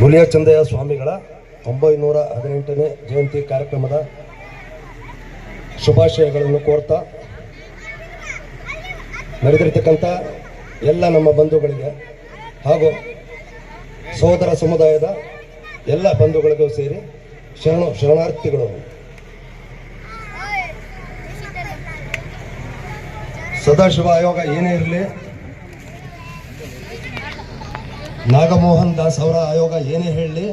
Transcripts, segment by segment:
ಹುಲಿಯ ಚಂದಯ್ಯ ಸ್ವಾಮಿಗಳ 918ನೇ ಜಯಂತಿ ಕಾರ್ಯಕ್ರಮದ ಶುಭಾಶಯಗಳನ್ನು ಕೋರ್ತಾ ನಡೆದಿರತಕ್ಕಂಥ ಎಲ್ಲ ನಮ್ಮ ಬಂಧುಗಳಿಗೆ ಹಾಗೂ ಸಹೋದರ ಸಮುದಾಯದ ಎಲ್ಲ ಬಂಧುಗಳಿಗೂ ಸೇರಿ ಶರಣಾರ್ಥಿಗಳು ಸದಾಶಿವ ಆಯೋಗ ಏನೇ ಇರಲಿ, ನಾಗಮೋಹನ್ ದಾಸ್ ಅವರ ಆಯೋಗ ಏನೇ ಹೇಳಲಿ,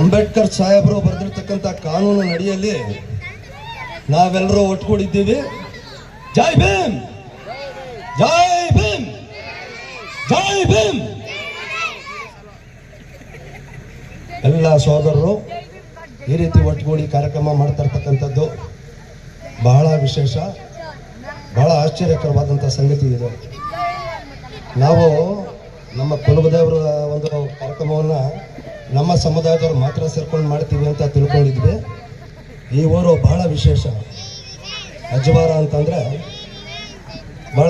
ಅಂಬೇಡ್ಕರ್ ಸಾಹೇಬರು ಬರೆದಿರ್ತಕ್ಕಂಥ ಕಾನೂನು ನಡೆಯಲ್ಲಿ ನಾವೆಲ್ಲರೂ ಒಟ್ಟುಗೂಡಿದ್ದೀವಿ. ಜೈ ಭೀಮ್, ಜೈ ಭೀಮ್, ಜೈ ಭೀಮ್. ಎಲ್ಲ ಸಹೋದರರು ಈ ರೀತಿ ಒಟ್ಟುಗೂಡಿ ಕಾರ್ಯಕ್ರಮ ಮಾಡ್ತಾ ಇರ್ತಕ್ಕಂಥದ್ದು ಬಹಳ ವಿಶೇಷ, ಬಹಳ ಆಶ್ಚರ್ಯಕರವಾದಂಥ ಸಂಗತಿ ಇದೆ. ನಾವು ನಮ್ಮ ಕುಲದೇವರ ಒಂದು ಕಾರ್ಯಕ್ರಮವನ್ನು ನಮ್ಮ ಸಮುದಾಯದವರು ಮಾತ್ರ ಸೇರ್ಕೊಂಡು ಮಾಡ್ತೀವಿ ಅಂತ ತಿಳ್ಕೊಂಡಿದ್ವಿ. ಈ ಊರು ಬಹಳ ವಿಶೇಷ. ಅಜ್ವಾರ ಅಂತಂದರೆ ಭಾಳ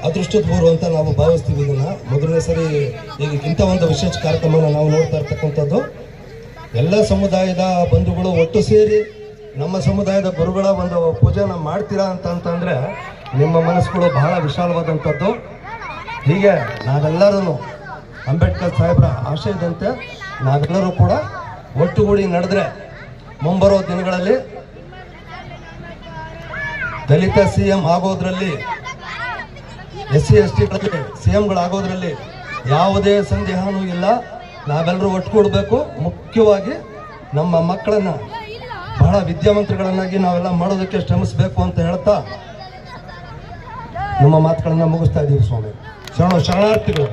ಅದೃಷ್ಟದ ಊರು ಅಂತ ನಾವು ಭಾವಿಸ್ತೀವಿ. ಇದನ್ನು ಮೊದಲನೇ ಸರಿ ಈಗ ಇಂಥ ಒಂದು ವಿಶೇಷ ಕಾರ್ಯಕ್ರಮನ ನಾವು ನೋಡ್ತಾ ಇರ್ತಕ್ಕಂಥದ್ದು. ಎಲ್ಲ ಸಮುದಾಯದ ಬಂಧುಗಳು ಒಟ್ಟು ಸೇರಿ ನಮ್ಮ ಸಮುದಾಯದ ಗುರುಗಳ ಒಂದು ಪೂಜೆನ ಮಾಡ್ತೀರಾ ಅಂತಂದರೆ ನಿಮ್ಮ ಮನಸ್ಸುಗಳು ಬಹಳ ವಿಶಾಲವಾದಂಥದ್ದು. ಹೀಗೆ ನಾವೆಲ್ಲರೂ ಅಂಬೇಡ್ಕರ್ ಸಾಹೇಬ್ರ ಆಶಯದಂತೆ ನಾವೆಲ್ಲರೂ ಕೂಡ ಒಟ್ಟುಗೂಡಿ ನಡೆದ್ರೆ ಮುಂಬರೋ ದಿನಗಳಲ್ಲಿ ದಲಿತ CM ಆಗೋದ್ರಲ್ಲಿ, SC STಗಳಲ್ಲಿ CMಗಳಾಗೋದ್ರಲ್ಲಿ ಯಾವುದೇ ಸಂದೇಹನೂ ಇಲ್ಲ. ನಾವೆಲ್ಲರೂ ಒಟ್ಟುಗೂಡಬೇಕು. ಮುಖ್ಯವಾಗಿ ನಮ್ಮ ಮಕ್ಕಳನ್ನ ಬಹಳ ವಿದ್ಯಾವಂತರುಗಳನ್ನಾಗಿ ನಾವೆಲ್ಲ ಮಾಡೋದಕ್ಕೆ ಶ್ರಮಿಸಬೇಕು ಅಂತ ಹೇಳ್ತಾ ನಮ್ಮ ಮಾತುಗಳನ್ನ ಮುಗಿಸ್ತಾ ಇದ್ದೀವಿ. ಸ್ವಾಮಿ ಶರಣಾರ್ಥಿಗಳು.